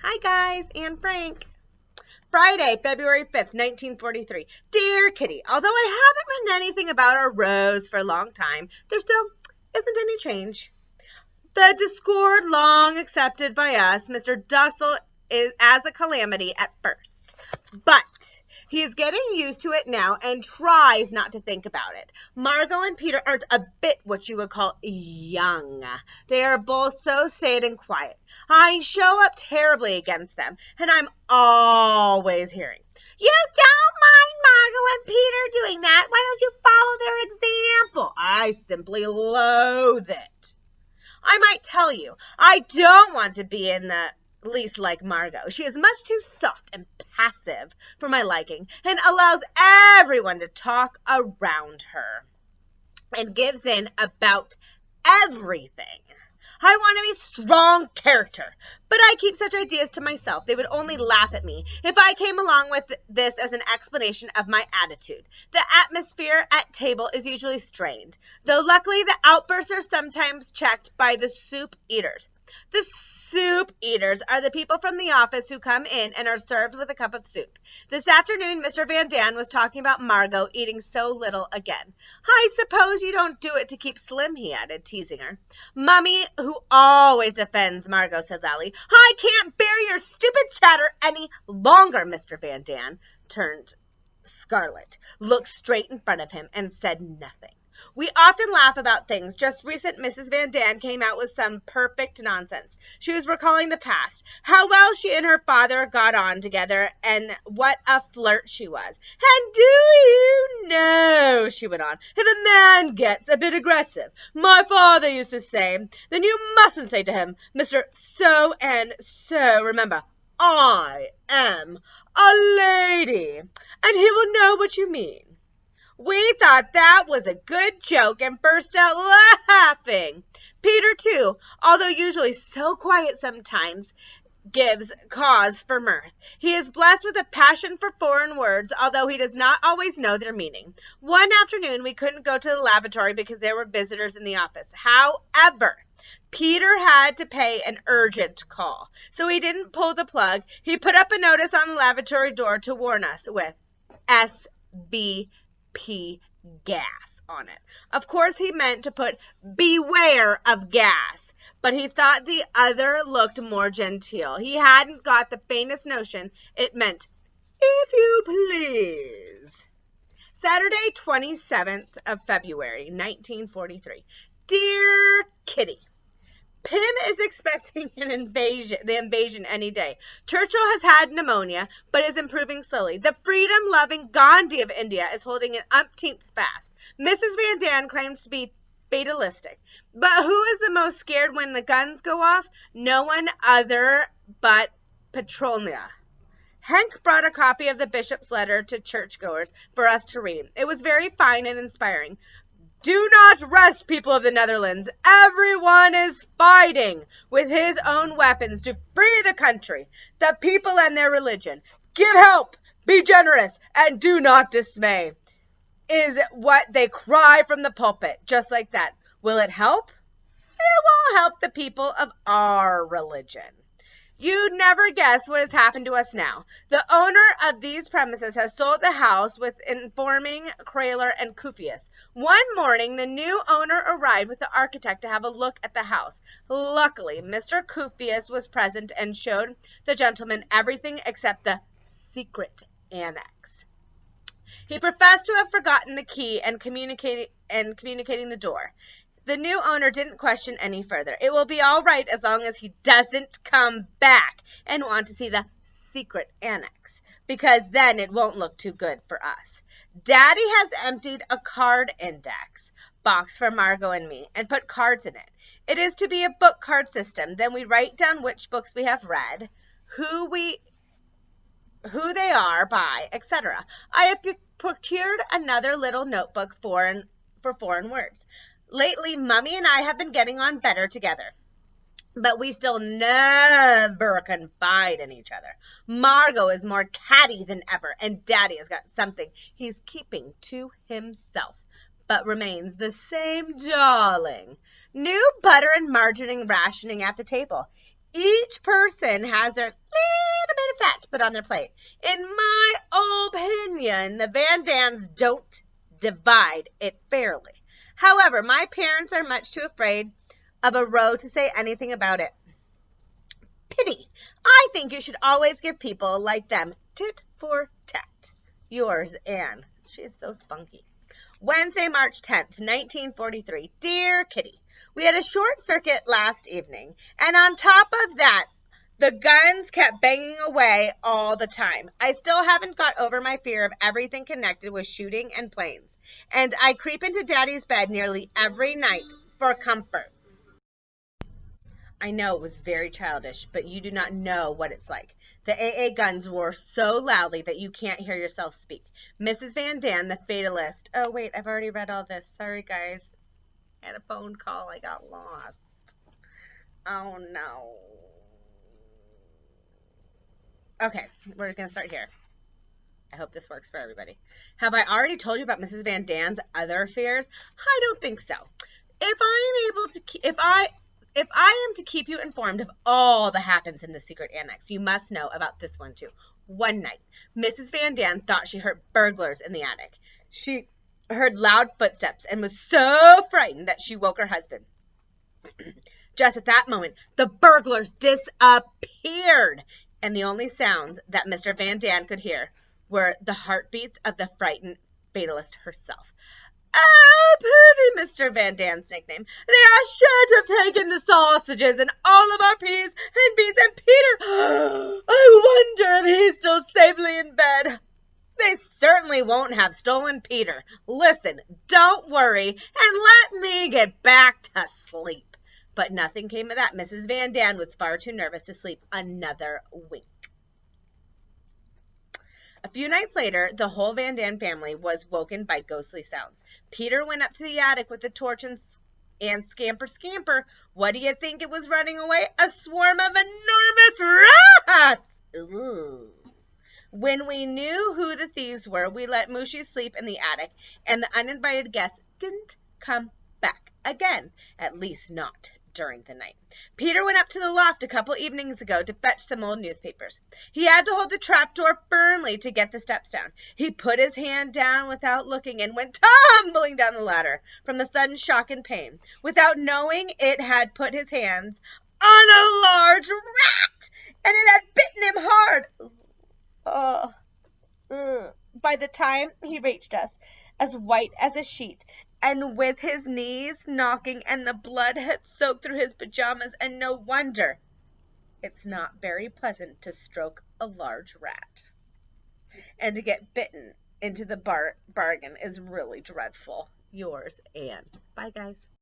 Hi guys, Anne Frank. Friday, February 5th, 1943. Dear Kitty, although I haven't written anything about our Rose for a long time, there still isn't any change. The discord long accepted by us, Mr. Dussel, is as a calamity at first. But he is getting used to it now and tries not to think about it. Margot and Peter aren't a bit what you would call young. They are both so staid and quiet. I show up terribly against them, and I'm always hearing, "You don't mind Margot and Peter doing that. Why don't you follow their example?" I simply loathe it. I might tell you, I don't want to be in the least like Margot. She is much too soft and passive for my liking and allows everyone to talk around her and gives in about everything. I want to be strong character, but I keep such ideas to myself. They would only laugh at me if I came along with this as an explanation of my attitude. The atmosphere at table is usually strained, though luckily the outbursts are sometimes checked by the soup eaters. The soup eaters are the people from the office who come in and are served with a cup of soup. This afternoon, Mr. Van Daan was talking about Margot eating so little again. "I suppose you don't do it to keep slim," he added, teasing her. "Mummy, who always defends Margot," said Lally. "I can't bear your stupid chatter any longer." Mr. Van Daan turned scarlet, looked straight in front of him, and said nothing. We often laugh about things. Just recent, Mrs. Van Daan came out with some perfect nonsense. She was recalling the past, how well she and her father got on together, and what a flirt she was. "And do you know," she went on, "if a man gets a bit aggressive, my father used to say, then you mustn't say to him, 'Mr. So and so, remember, I am a lady,' and he will know what you mean." We thought that was a good joke and burst out laughing. Peter, too, although usually so quiet sometimes, gives cause for mirth. He is blessed with a passion for foreign words, although he does not always know their meaning. One afternoon, we couldn't go to the lavatory because there were visitors in the office. However, Peter had to pay an urgent call, so he didn't pull the plug. He put up a notice on the lavatory door to warn us with SB gas on it. Of course, he meant to put "Beware of gas," but he thought the other looked more genteel. He hadn't got the faintest notion it meant, "If you please." Saturday, 27th of February, 1943. Dear Kitty, Pim is expecting the invasion any day. Churchill has had pneumonia, but is improving slowly. The freedom-loving Gandhi of India is holding an umpteenth fast. Mrs. Van Daan claims to be fatalistic. But who is the most scared when the guns go off? No one other but Petronia. Henk brought a copy of the bishop's letter to churchgoers for us to read. It was very fine and inspiring. "Do not rest, people of the Netherlands. Everyone is fighting with his own weapons to free the country, the people, and their religion. Give help, be generous, and do not dismay," is what they cry from the pulpit, just like that. Will it help? It will help the people of our religion. You'd never guess what has happened to us now. The owner of these premises has sold the house with informing Krahler and Kufius. One morning, the new owner arrived with the architect to have a look at the house. Luckily, Mr. Kufius was present and showed the gentleman everything except the secret annex. He professed to have forgotten the key and communicating the door. The new owner didn't question any further. It will be all right as long as he doesn't come back and want to see the secret annex, because then it won't look too good for us. Daddy has emptied a card index box for Margot and me and put cards in it. It is to be a book card system. Then we write down which books we have read, who they are by, etc. I have procured another little notebook for foreign words. Lately, Mummy and I have been getting on better together, but we still never confide in each other. Margot is more catty than ever, and Daddy has got something he's keeping to himself, but remains the same darling. New butter and margarine rationing at the table. Each person has their little bit of fat to put on their plate. In my opinion, the Van Dans don't divide it fairly. However, my parents are much too afraid of a row to say anything about it. Pity. I think you should always give people like them tit for tat. Yours, Anne. She's so spunky. Wednesday, March 10th, 1943. Dear Kitty, we had a short circuit last evening, and on top of that, the guns kept banging away all the time. I still haven't got over my fear of everything connected with shooting and planes, and I creep into Daddy's bed nearly every night for comfort. I know it was very childish, but you do not know what it's like. The AA guns roar so loudly that you can't hear yourself speak. Mrs. Van Dam, the fatalist. Oh, wait, I've already read all this. Sorry, guys. I had a phone call. I got lost. Oh, no. Okay, we're going to start here. I hope this works for everybody. Have I already told you about Mrs. Van Dam's other affairs? I don't think so. If I am to keep you informed of all that happens in the secret annex, you must know about this one too. One night, Mrs. Van Dam thought she heard burglars in the attic. She heard loud footsteps and was so frightened that she woke her husband. Just at that moment, the burglars disappeared, and the only sounds that Mr. Van Dam could hear were the heartbeats of the frightened fatalist herself. Oh, pity Mr. Van Dam's nickname. They are sure to have taken the sausages and all of our peas and beans and Peter. I wonder if he's still safely in bed. They certainly won't have stolen Peter. Listen, don't worry, and let me get back to sleep. But nothing came of that. Mrs. Van Dam was far too nervous to sleep another wink. A few nights later, the whole Van Dam family was woken by ghostly sounds. Peter went up to the attic with a torch and scamper. What do you think it was running away? A swarm of enormous rats! Ooh. When we knew who the thieves were, we let Mushy sleep in the attic, and the uninvited guests didn't come back again, at least not during the night. Peter went up to the loft a couple evenings ago to fetch some old newspapers. He had to hold the trapdoor firmly to get the steps down. He put his hand down without looking and went tumbling down the ladder from the sudden shock and pain. Without knowing it had put his hands on a large rat, and it had bitten him hard. By the time he reached us, as white as a sheet, and with his knees knocking, and the blood had soaked through his pajamas, and no wonder. It's not very pleasant to stroke a large rat. And to get bitten into the bargain is really dreadful. Yours, Anne. Bye, guys.